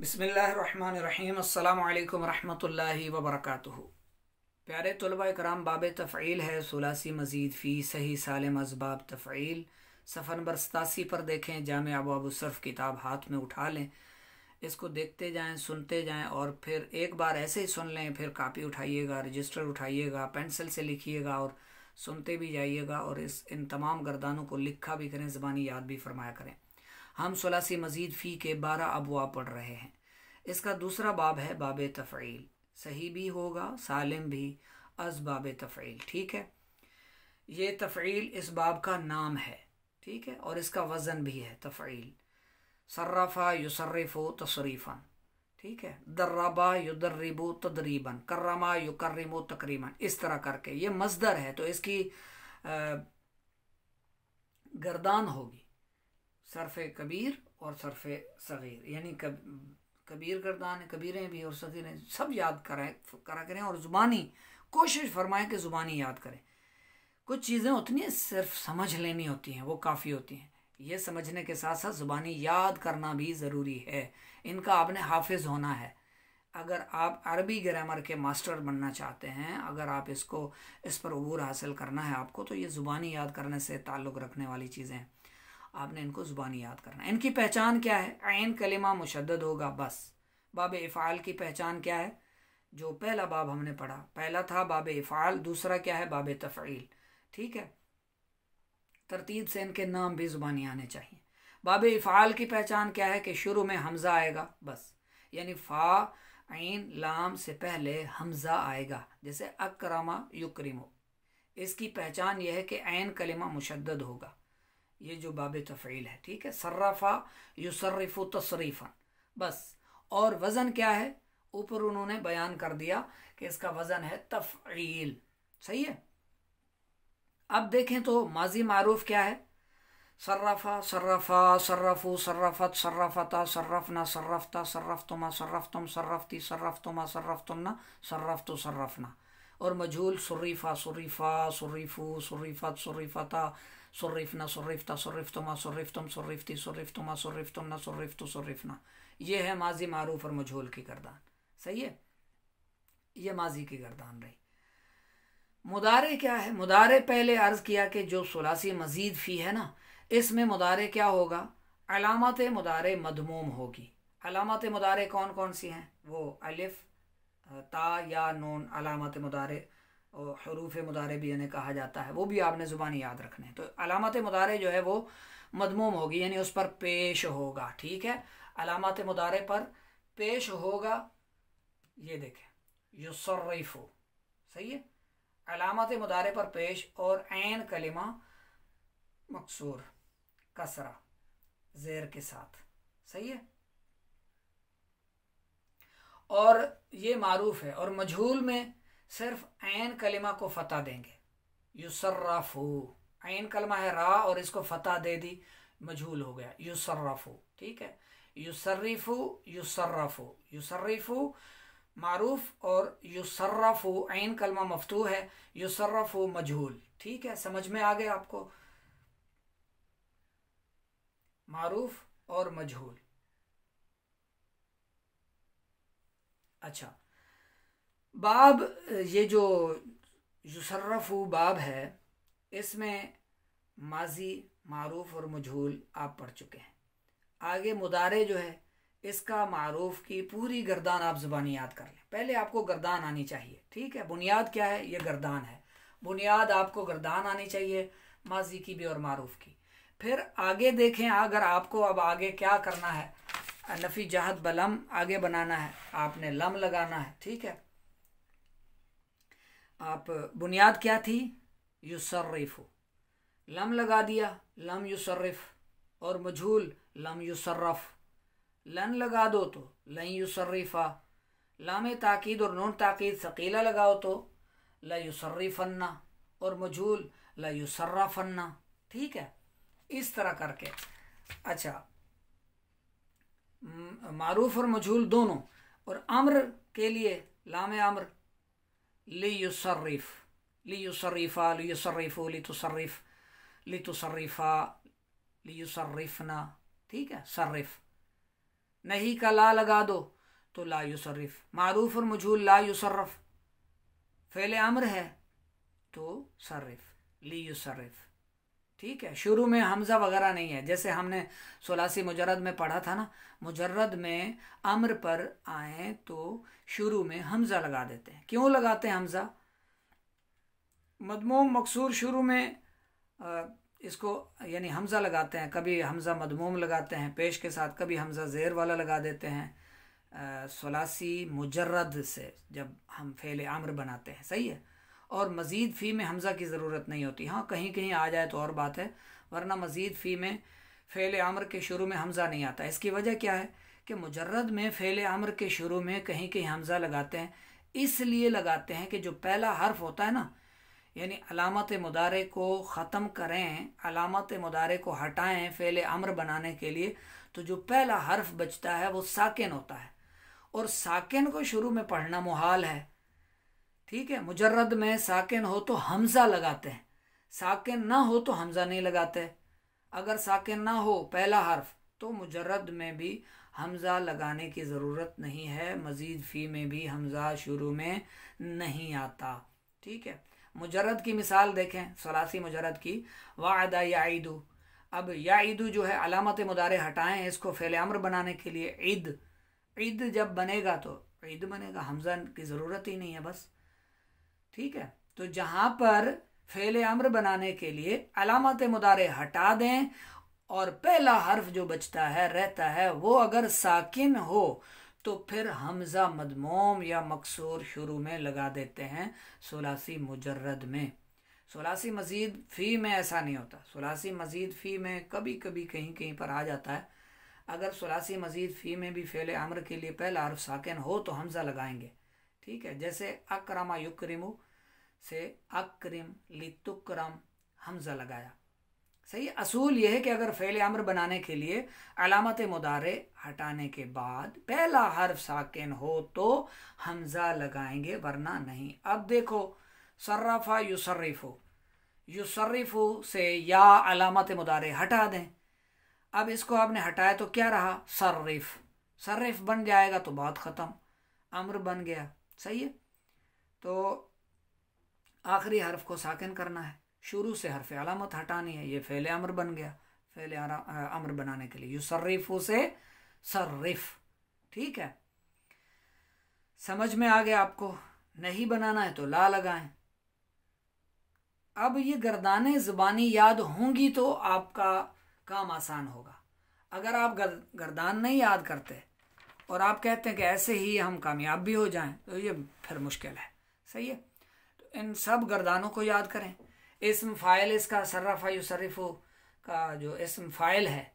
बिस्मिल्लाहिर्रहमानिर्रहीम। अस्सलामु अलैकुम रहमतुल्लाहि व बरकातुहू। प्यारे तलबा इकराम, बाब तफ़ईल है सुलासी मज़ीद फ़ी सही सालिम असबाब तफ़ईल, सफ़र नंबर 87 पर देखें। जामे अबवाब सर्फ़ किताब हाथ में उठा लें, इसको देखते जाएं, सुनते जाएं और फिर एक बार ऐसे ही सुन लें, फिर कापी उठाइएगा, रजिस्टर उठाइएगा, पेंसिल से लिखिएगा और सुनते भी जाइएगा और इन तमाम गर्दानों को लिखा भी करें, ज़बानी याद भी फरमाया करें। हम सुलासी मज़ीद फ़ी के 12 अबवाब पढ़ रहे हैं। इसका दूसरा बाब है बाब तफ़ईल, सही भी होगा सालिम भी असबाब तफ़ईल। ठीक है, ये तफ़ईल इस बाब का नाम है, ठीक है, और इसका वज़न भी है तफ़ईल। सर्रफ़ा युसर्रिफ़ु तसरीफ़न, ठीक है, दर्रबा युदर्रिबु तदरीबन, कर्रमा युकर्रिमु तकरीमन, इस तरह करके ये मस्दर है तो इसकी गर्दान होगी सर्फ़ कबीर और सर्फ़ सग़ीर, यानी कबीर गर्दान है, कबीरें भी और सग़ीरें सब याद करा करें और ज़ुबानी कोशिश फरमाएं कि ज़ुबानी याद करें। कुछ चीज़ें उतनी सिर्फ समझ लेनी होती हैं, वो काफ़ी होती हैं। ये समझने के साथ साथ ज़ुबानी याद करना भी ज़रूरी है, इनका आपने हाफिज़ होना है। अगर आप अरबी ग्रामर के मास्टर बनना चाहते हैं, अगर आप इस पर अबूर हासिल करना है आपको, तो ये ज़ुबानी याद करने से ताल्लुक़ रखने वाली चीज़ें हैं, आपने इनको ज़ुबानी याद करना है। इनकी पहचान क्या है? ऐन कलिमा मुशद्दद होगा बस। बाब इफ़ाल की पहचान क्या है? जो पहला बाब हमने पढ़ा, पहला था बाब इफ़ाल, दूसरा क्या है? बाब तफ़ईल। ठीक है, तरतीब से इनके नाम भी ज़ुबानी आने चाहिए। बाब इफ़ाल की पहचान क्या है? कि शुरू में हमज़ा आएगा बस, यानी फ़ा ऐन लाम से पहले हमज़ा आएगा, जैसे अकरमा युकरिमु। इसकी पहचान यह है कि ऐन कलिमा मुशद्दद होगा, ये जो बाब तफ़ईल है। ठीक है, सर्रफ़ा युसर्रिफ़ु तसरीफ़न बस। और वज़न क्या है? ऊपर उन्होंने बयान कर दिया कि इसका वज़न है तफ़ईल। सही है। अब देखें तो माजी मारूफ क्या है? सर्रफ़ा, सर्रफ़ा, सर्रफ़ु, सर्रफ़त, सर्रफ़ता, सर्रफ़ना, सर्रफ़ता, सर्रफ़तुमा, सर्रफ़तुम, सर्रफ़ती, सर्रफ़तुमा, सर्रफ़तुन्ना, सर्रफ़तु, सर्रफ़ना। और मजहूल सुर्रिफ़ा, सुर्रिफ़ा, सुर्रिफ़ु, सुर्रिफ़त, सुर्रिफ़ता, सुर्रिफ़ना, सुर्रिफ़ता, सुर्रिफ़तुमा, सुर्रिफ़तुम, सुर्रिफ़ती, सुर्रिफ़तुमा, सुर्रिफ़तुन्ना, सुर्रिफ़तु, सुर्रिफ़ना। ये है माजी मारूफ और मजहूल की गर्दान। सही है, ये माजी की गर्दान रही। मुदारे क्या है? मुदारे पहले अर्ज़ किया कि जो सुलासी मज़ीद फ़ी है ना, इसमें मुदारे क्या होगा? अलामत मुदारे मदमूम होगी। अलामत मुदारे कौन कौन सी हैं? वो अलिफ, ता या नून अलामत मुदारे, और हरूफ मुदारे भी इन्हें कहा जाता है, वो भी आपने ज़ुबानी याद रखने हैं। तो अलामत मुदारे जो है वो मदमूम होगी, यानी उस पर पेश होगा। ठीक है, अलामत मुदारे पर पेश होगा। ये देखें, युसर्रिफ़ु, सही है, अलामत मुदारे पर पेश, और ऐन कलिमा मकसूर, कसरा ज़ेर के साथ। सही है, और ये मारूफ है। और मजहूल में सिर्फ ऐन कलिमा को फ़तह देंगे, युसर्रफ़ु। ऐन कलमा है रा और इसको फ़तह दे दी, मजहूल हो गया युसर्रफ़ु। ठीक है, युसर्रिफ़ु, युसर्रफ़ु, युसर्रिफ़ु मारूफ और युसर्रफ़ु ऐन कलमा मफ्तूह है, युसर्रफ़ु मजहूल। ठीक है, समझ में आ गए आपको? मारूफ और मजहूल। अच्छा, बाब, ये जो युसर्रफ़ु बाब है, इसमें माजी मारूफ और मजहूल आप पढ़ चुके हैं। आगे मुदारे जो है, इसका मारूफ की पूरी गर्दान आप ज़ुबानी याद कर लें। पहले आपको गर्दान आनी चाहिए। ठीक है, बुनियाद क्या है? ये गर्दान है, बुनियाद आपको गर्दान आनी चाहिए, माजी की भी और मारूफ की। फिर आगे देखें, अगर आपको अब आगे क्या करना है, नफ़ी जहत बलम आगे बनाना है, आपने लम लगाना है। ठीक है, आप बुनियाद क्या थी? युसर्रिफ़ु, लम लगा दिया, लम युसर्रिफ़, और मजहूल लम युसर्रफ़, लन लगा दो तो लन युसर्रिफ़ा, लाम ताकीद और नून ताकीद सकीला लगाओ तो ला युसर्रिफ़न्ना, और मजहूल ला युसर्रफ़न्ना। ठीक है, इस तरह करके। अच्छा, मारूफ और मजहूल दोनों। और अम्र के लिए लाम अम्र लियुसर्रिफ़, लियुसर्रिफ़ा, लियुसर्रिफ़ु, लितुसर्रिफ़, लितुसर्रिफ़ा, लियुसर्रिफ़ना। ठीक है, सर्रिफ़। नहीं का ला लगा दो तो ला युसर्रिफ, मारूफ और मजहूल ला युसर्रफ, फ़ेल अम्र है तो सर्रिफ, ली युसर्रिफ। ठीक है, शुरू में हमज़ा वगैरह नहीं है, जैसे हमने सुलासी मुजर्रद में पढ़ा था ना, मुजर्रद में अम्र पर आए तो शुरू में हमज़ा लगा देते हैं। क्यों लगाते हैं हमज़ा? मदमूम मकसूर शुरू में इसको यानी हमज़ा लगाते हैं, कभी हमज़ा मदमूम लगाते हैं पेश के साथ, कभी हमज़ा ज़ेर वाला लगा देते हैं सुलासी मुजर्रद से जब हम फ़ेल अम्र बनाते हैं। सही है, और मज़ीद फ़ी में हमज़ा की ज़रूरत नहीं होती। हाँ, कहीं कहीं आ जाए तो और बात है, वरना मज़ीद फ़ी में फ़ेल अम्र के शुरू में हमज़ा नहीं आता। इसकी वजह क्या है कि मुजर्रद में फ़ेल अम्र के शुरू में कहीं कहीं हमज़ा लगाते हैं, इसलिए लगाते हैं कि जो पहला हर्फ होता है ना, यानी अलामत मुदारे को ख़त्म करें, अलामत मुदारे को हटाएं फ़ेल अम्र बनाने के लिए, तो जो पहला हर्फ बचता है वो साकिन होता है, और साकिन को शुरू में पढ़ना मुहाल है। ठीक है, मुजर्रद में साकिन हो तो हमज़ा लगाते हैं, साकिन ना हो तो हमज़ा नहीं लगाते। अगर साकिन ना हो पहला हर्फ तो मुजर्रद में भी हमज़ा लगाने की ज़रूरत नहीं है, मज़ीद फ़ी में भी हमज़ा शुरू में नहीं आता। ठीक है, मुजर्रद की मिसाल देखें, सलासी मुजर्रद की, वादा याइदु। अब याइदु जो है अलामत मुदारे हटाएं इसको फ़ेल अम्र बनाने के लिए, ईद, ईद जब बनेगा तो ईद बनेगा, हमज़ा की ज़रूरत ही नहीं है बस। ठीक है, तो जहाँ पर फ़ेल अम्र बनाने के लिए अलामत मुदारे हटा दें और पहला हर्फ जो बचता है रहता है वो अगर साकिन हो तो फिर हमज़ा मदमूम या मकसूर शुरू में लगा देते हैं सुलासी मुजर्रद में। सुलासी मज़ीद फ़ी में ऐसा नहीं होता। सुलासी मज़ीद फ़ी में कभी कभी कहीं कहीं पर आ जाता है। अगर सुलासी मज़ीद फ़ी में भी फ़ेल अम्र के लिए पहला हर्फ साकिन हो तो हमज़ा लगाएंगे। ठीक है, जैसे अकरमा युकरिमु से अकरिम लितुकरम, हमज़ा लगाया। सही, असूल यह है कि अगर फ़ेल अम्र बनाने के लिए अलामत मुदारे हटाने के बाद पहला हर्फ साकिन हो तो हमज़ा लगाएंगे, वरना नहीं। अब देखो, सर्रफ़ा युसर्रिफ़ु, युसर्रिफ़ु से या अलामत मुदारे हटा दें। अब इसको आपने हटाया तो क्या रहा? सर्रिफ़, सर्रिफ़ बन जाएगा तो बात ख़त्म, अम्र बन गया। सही है, तो आखिरी हर्फ को साकिन करना है, शुरू से हर्फ अलामत हटानी है, ये फ़ेल अम्र बन गया। फ़ेल अम्र बनाने के लिए युसर्रिफ़ु से सर्रिफ़। ठीक है, समझ में आ गया आपको? नहीं बनाना है तो ला लगाएं। अब ये गर्दानें ज़ुबानी याद होंगी तो आपका काम आसान होगा। अगर आप गर्दान नहीं याद करते और आप कहते हैं कि ऐसे ही हम कामयाब भी हो जाएं तो ये फिर मुश्किल है। सही है, तो इन सब गर्दानों को याद करें। इस्म फ़ाइल इसका सर्रफ़ा युसर्रिफ़ु का जो इस्म फ़ाइल है,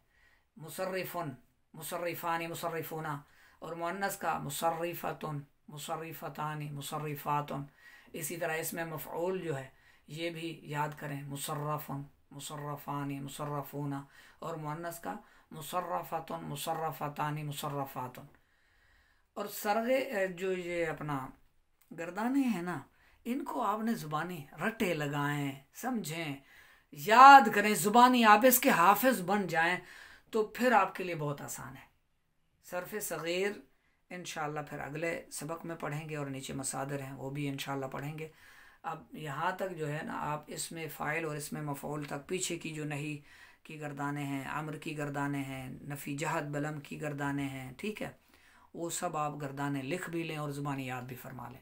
मुसर्रिफ़ुन, मुसर्रिफ़ानी, मुसर्रिफ़ूना, और मुअन्नस का मुसर्रिफ़तुन, मुसर्रिफ़तानी, मुसर्रिफ़ातुन। इसी तरह इसमें मफ़ऊल जो है ये भी याद करें, मुसर्रफ़ुन, मुसर्रफ़ानी, मुसर्रफ़ूना, और मुअन्नस का मुसर्रफ़तुन, मुसर्रफ़तानी, मुसर्रफ़ातुन। और सरगे जो ये अपना गर्दाने हैं ना, इनको आपने ज़ुबानी रटे लगाएं, समझें, याद करें, ज़ुबानी आप इसके हाफिज़ बन जाएं तो फिर आपके लिए बहुत आसान है। सर्फ़ सग़ीर इंशाअल्लाह फिर अगले सबक में पढ़ेंगे, और नीचे मसादर हैं वो भी इंशाअल्लाह पढ़ेंगे। अब यहाँ तक जो है ना, आप इसमें फ़ाइल और इसमें मफ़ऊल तक, पीछे की जो नहीं की गर्दाने हैं, अम्र की गर्दाने हैं, नफ़ी जहत बलम की गर्दाने हैं, ठीक है, वो सब आप गर्दाने लिख भी लें और ज़ुबानी याद भी फरमा लें।